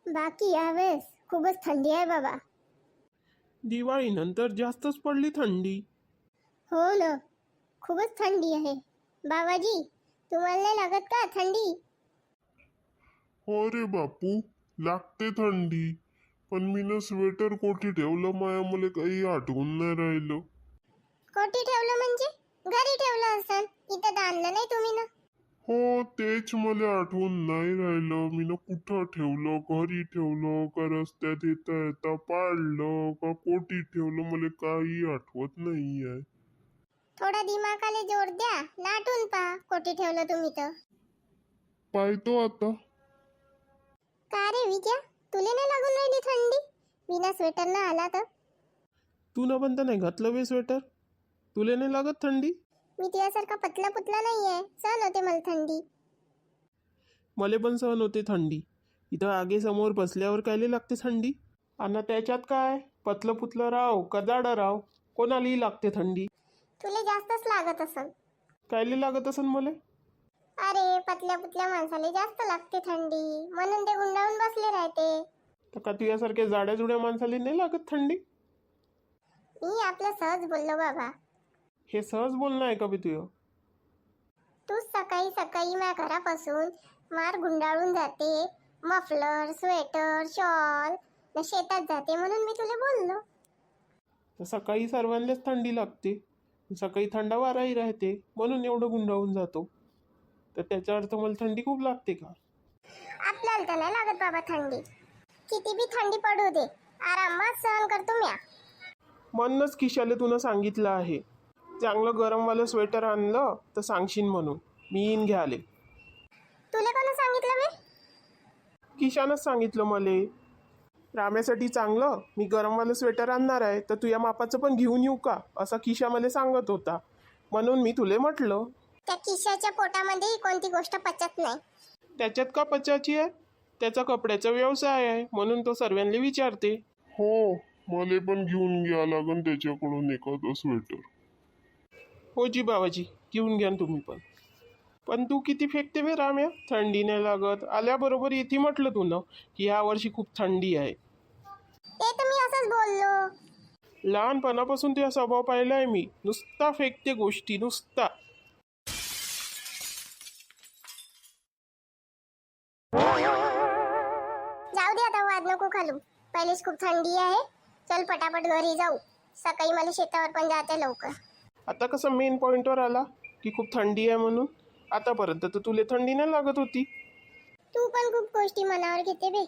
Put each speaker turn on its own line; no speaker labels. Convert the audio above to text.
बाकी यावेळेस खूपच थंडी आहे बाबा.
दिवाळीनंतर जास्तच पडली थंडी.
हो ना, खूपच थंडी आहे. बाबाजी, तुम्हाला नाही लागत का थंडी?
हो रे बापू, लागते थंडी. पण मी ना स्वेटर कोठी ठेवलं माया, मला काही आठवून नाही राहिलं.
कोठी ठेवलं म्हणजे? घरी ठेवलं असेल, इथं तर आणलं नाही तुम्ही ना.
हो, तेच मला आठवून नाही राहिलं. मी ना कुठं ठेवलं, घरी ठेवलं का रस्त्यात येता येता पाडलं का कोठी ठेवलं, मला काही आठवत नाहीये.
थोडा दिमागाला जोर द्या, लाटून पहा कोठी ठेवलं तुम्ही तर.
पाहतो आता.
का रे विजया, तुले नाही लागून राहिली थंडी? बिना स्वेटर न आला तर?
तू न बनता नाही घातलं बे स्वेटर? तुले नाही लागत थंडी?
मी तुझ्यासारखा पतला पुतला नाहीये, सहन होते मला थंडी.
मले पण सहन होते थंडी. इथं आगे समोर बसल्यावर कायले लागते थंडी? आणि त्याच्यात काय पतलं पुतलं राव का जाडं राव, कोणालाही लागते थंडी.
तुले जास्तच लागत असन.
कायले लागत असन मले?
अरे, पतल्या पुतल्या माणसाला जास्त लागते थंडी, म्हणून ते गुंडाळून बसले राहते.
तर का तुझ्यासारख्या जाड्या जुड्या माणसाला नाही लागत थंडी?
मी आपलं सहज बोललो बाबा.
हे सहज बोलणं आहे का बे तुझं?
तू सकाळी सकाळी माझ्या घरापासून मार गुंडाळून जाते, मफलर, स्वेटर, शॉल न शेतात जाते म्हणून मी तुला बोललो.
तर सकाळी सर्वांनाच थंडी लागते, सकाळी थंड वाराही राहते म्हणून एवढं गुंडाळून जातो. तर त्याचा अर्थ मला थंडी खूप लागते का?
आपल्याला तर नाही लागत बाबा थंडी. किती बी थंडी पडू दे, आरामात सहन करतो म्या.
म्हणूनच खिशाले तुनं सांगितलं आहे, चांगलं गरमवालं स्वेटर आणलं तर सांगशील म्हणून मी येईन घ्याले.
तुला कोण सांगितलं बे?
किशानच सांगितलं मले. राम्यासाठी चांगलं मी गरमवालं स्वेटर आणणार आहे, तर तुझ्या मापाचं पण घेऊन येऊ का असा किशा मला सांगत होता, म्हणून मी तुले म्हटलं.
त्या किशाच्या पोटामध्ये कोणती गोष्ट पचत नाही.
त्याच्यात का पचायची आहे? त्याचा कपड्याचा व्यवसाय आहे म्हणून तो सर्वांना विचारते.
हो, मला पण घेऊन घ्या लागन त्याच्याकडून एखादं स्वेटर.
हो जी बाबाजी, घेऊन घ्या तुम्ही पण. पण तू किती फेकते बे राम्या, थंडी नाही लागत. आल्याबरोबर येते म्हटलं तू ना की ह्या वर्षी खूप थंडी आहे.
ते तर मी असंच बोललो.
लहानपणापासून तुझा स्वभाव पाहिलाय मी, नुसता फेकते गोष्टी नुसता.
जाऊ दे आता, वाद नको घालू. पहिलेच खूप थंडी आहे. चल पटापट घरी जाऊ, सकाळी मला शेतावर पण जाते लवकर.
आता कसं मेन पॉइंटवर आला की खूप थंडी आहे म्हणून. आतापर्यंत तर तुला थंडी नाही लागत होती.
तू पण खूप गोष्टी मनावर घेते बे.